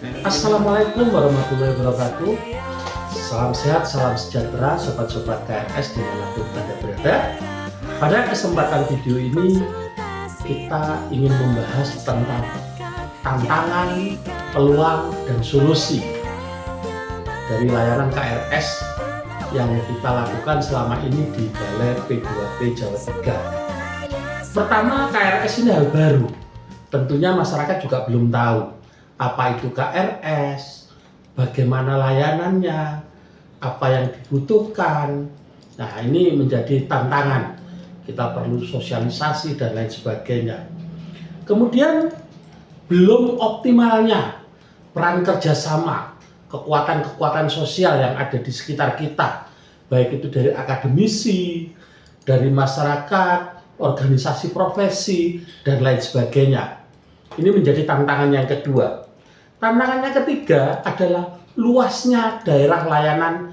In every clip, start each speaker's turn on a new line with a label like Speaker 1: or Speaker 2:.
Speaker 1: Assalamualaikum warahmatullahi wabarakatuh. Salam sehat, salam sejahtera, sobat-sobat KRS dimanapun Anda berada. Pada kesempatan video ini, kita ingin membahas tentang tantangan, peluang, dan solusi dari layanan KRS yang kita lakukan selama ini di Balai P2P Jawa 3. Pertama, KRS ini hal baru. Tentunya masyarakat juga belum tahu apa itu KRS, bagaimana layanannya, apa yang dibutuhkan. Nah, ini menjadi tantangan. Kita perlu sosialisasi dan lain sebagainya. Kemudian, belum optimalnya peran kerjasama, kekuatan-kekuatan sosial yang ada di sekitar kita, baik itu dari akademisi, dari masyarakat, organisasi profesi, dan lain sebagainya. Ini menjadi tantangan yang kedua. Tantangannya ketiga adalah luasnya daerah layanan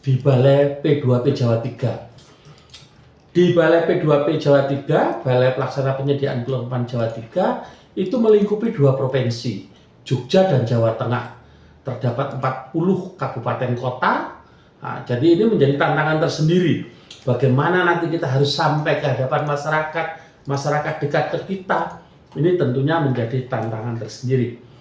Speaker 1: di Balai P2P Jawa 3. Di Balai P2P Jawa 3, Balai Pelaksana Penyediaan Kelengkapan Jawa 3, itu melingkupi 2 provinsi, Jogja dan Jawa Tengah. Terdapat 40 kabupaten kota. Nah, jadi ini menjadi tantangan tersendiri. Bagaimana nanti kita harus sampai ke hadapan masyarakat, masyarakat dekat ke kita. Ini tentunya menjadi tantangan tersendiri.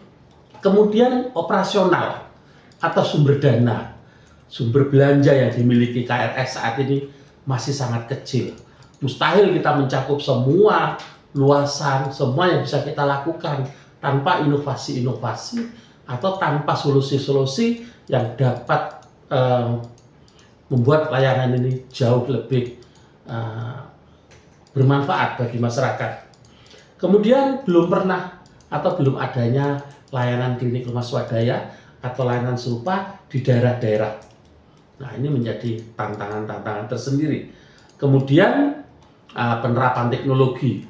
Speaker 1: Kemudian operasional atau sumber dana, sumber belanja yang dimiliki KRS saat ini masih sangat kecil. Mustahil kita mencakup semua luasan, semua yang bisa kita lakukan tanpa inovasi-inovasi atau tanpa solusi-solusi yang dapat membuat layanan ini jauh lebih bermanfaat bagi masyarakat. Kemudian belum pernah atau belum adanya layanan klinik rumah swadaya atau layanan serupa di daerah-daerah. Nah, ini menjadi tantangan-tantangan tersendiri. Kemudian penerapan teknologi.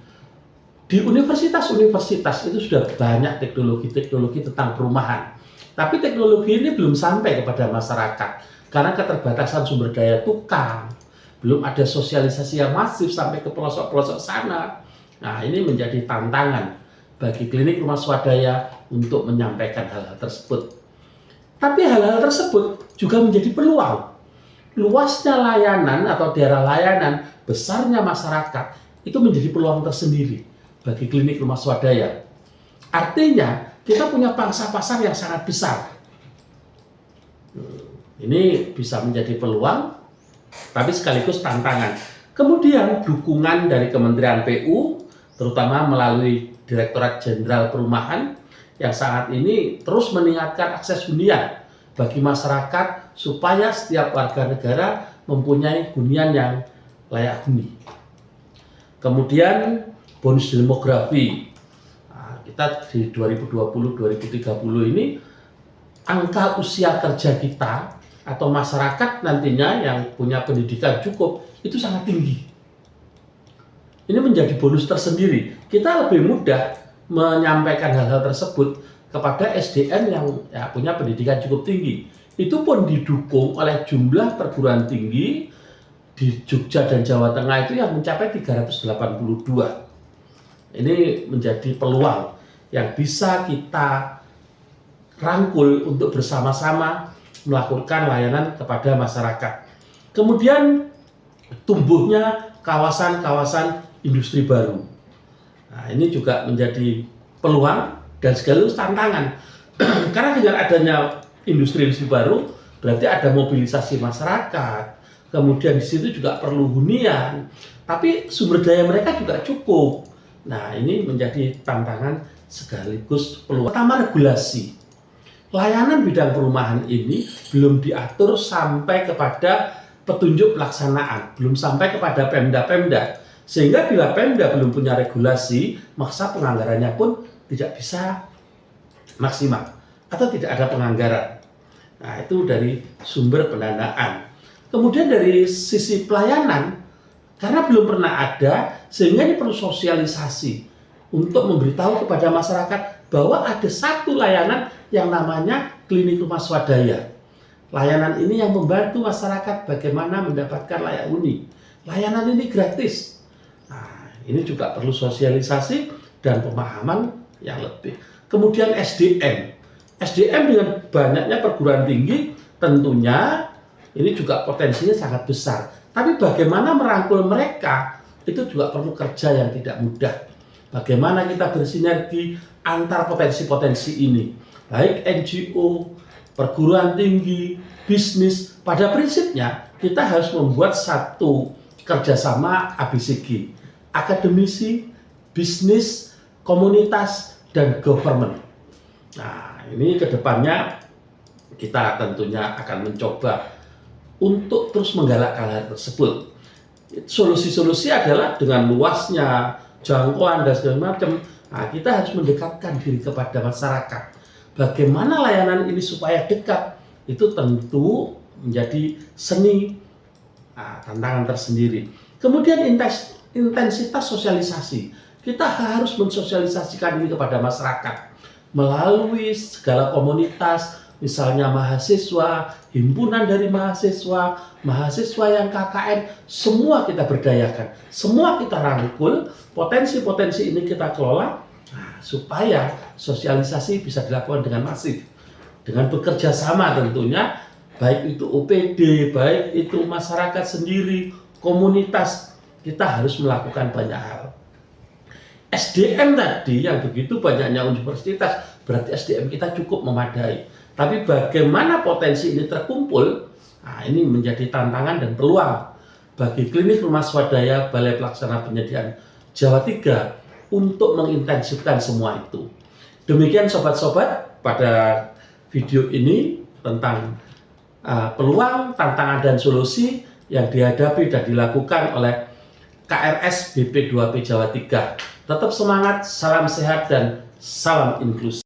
Speaker 1: Di universitas-universitas itu sudah banyak teknologi-teknologi tentang perumahan. Tapi teknologi ini belum sampai kepada masyarakat karena keterbatasan sumber daya tukang. Belum ada sosialisasi yang masif sampai ke pelosok-pelosok sana. Nah, ini menjadi tantangan bagi klinik rumah swadaya untuk menyampaikan hal-hal tersebut. Tapi hal-hal tersebut juga menjadi peluang. Luasnya layanan atau daerah layanan, besarnya masyarakat, itu menjadi peluang tersendiri bagi klinik rumah swadaya. Artinya, kita punya pangsa pasar yang sangat besar. Ini bisa menjadi peluang, tapi sekaligus tantangan. Kemudian, dukungan dari Kementerian PU, terutama melalui Direktorat Jenderal Perumahan yang saat ini terus meningkatkan akses hunian bagi masyarakat supaya setiap warga negara mempunyai hunian yang layak huni. Kemudian bonus demografi. Nah, kita di 2020-2030 ini angka usia kerja kita atau masyarakat nantinya yang punya pendidikan cukup itu sangat tinggi. Ini menjadi bonus tersendiri. Kita lebih mudah menyampaikan hal-hal tersebut kepada SDM yang punya pendidikan cukup tinggi. Itu pun didukung oleh jumlah perguruan tinggi di Jogja dan Jawa Tengah itu yang mencapai 382. Ini menjadi peluang yang bisa kita rangkul untuk bersama-sama melakukan layanan kepada masyarakat. Kemudian tumbuhnya kawasan-kawasan industri baru. Nah, ini juga menjadi peluang dan sekaligus tantangan. Karena dengan adanya industri-industri baru, berarti ada mobilisasi masyarakat. Kemudian di situ juga perlu hunian, tapi sumber daya mereka juga cukup. Nah, ini menjadi tantangan sekaligus peluang. Pertama, regulasi. Layanan bidang perumahan ini belum diatur sampai kepada petunjuk pelaksanaan, belum sampai kepada Pemda-Pemda. Sehingga bila Pemda belum punya regulasi, maka penganggarannya pun tidak bisa maksimal atau tidak ada penganggaran. Nah, itu dari sumber pendanaan. Kemudian dari sisi pelayanan, karena belum pernah ada, sehingga ini perlu sosialisasi untuk memberitahu kepada masyarakat bahwa ada satu layanan yang namanya klinik rumah swadaya. Layanan ini yang membantu masyarakat bagaimana mendapatkan layak huni. Layanan ini gratis. Nah, ini juga perlu sosialisasi dan pemahaman yang lebih. Kemudian SDM. SDM dengan banyaknya perguruan tinggi tentunya ini juga potensinya sangat besar. Tapi bagaimana merangkul mereka itu juga perlu kerja yang tidak mudah. Bagaimana kita bersinergi antar potensi-potensi ini, baik NGO, perguruan tinggi, bisnis. Pada prinsipnya kita harus membuat satu kerjasama ABCG, akademisi, bisnis, komunitas, dan government. Nah, ini kedepannya kita tentunya akan mencoba untuk terus menggalakkan hal tersebut. Solusi-solusi adalah dengan luasnya jangkauan dan segala macam. Nah, kita harus mendekatkan diri kepada masyarakat. Bagaimana layanan ini supaya dekat? Itu tentu menjadi seni, tantangan tersendiri. Kemudian intensitas sosialisasi. Kita harus mensosialisasikan ini kepada masyarakat melalui segala komunitas, misalnya mahasiswa, himpunan dari mahasiswa, mahasiswa yang KKN, semua kita berdayakan, semua kita rangkul, potensi-potensi ini kita kelola, supaya sosialisasi bisa dilakukan dengan masif, dengan bekerja sama tentunya, baik itu OPD, baik itu masyarakat sendiri, komunitas, kita harus melakukan banyak hal. SDM tadi yang begitu banyaknya universitas, berarti SDM kita cukup memadai. Tapi bagaimana potensi ini terkumpul, ini menjadi tantangan dan peluang bagi klinik rumah swadaya Balai Pelaksana Penyediaan Jawa 3 untuk mengintensifkan semua itu. Demikian sobat-sobat pada video ini tentang peluang, tantangan, dan solusi yang dihadapi dan dilakukan oleh KRS BP2P Jawa 3. Tetap semangat, salam sehat, dan salam inklusi.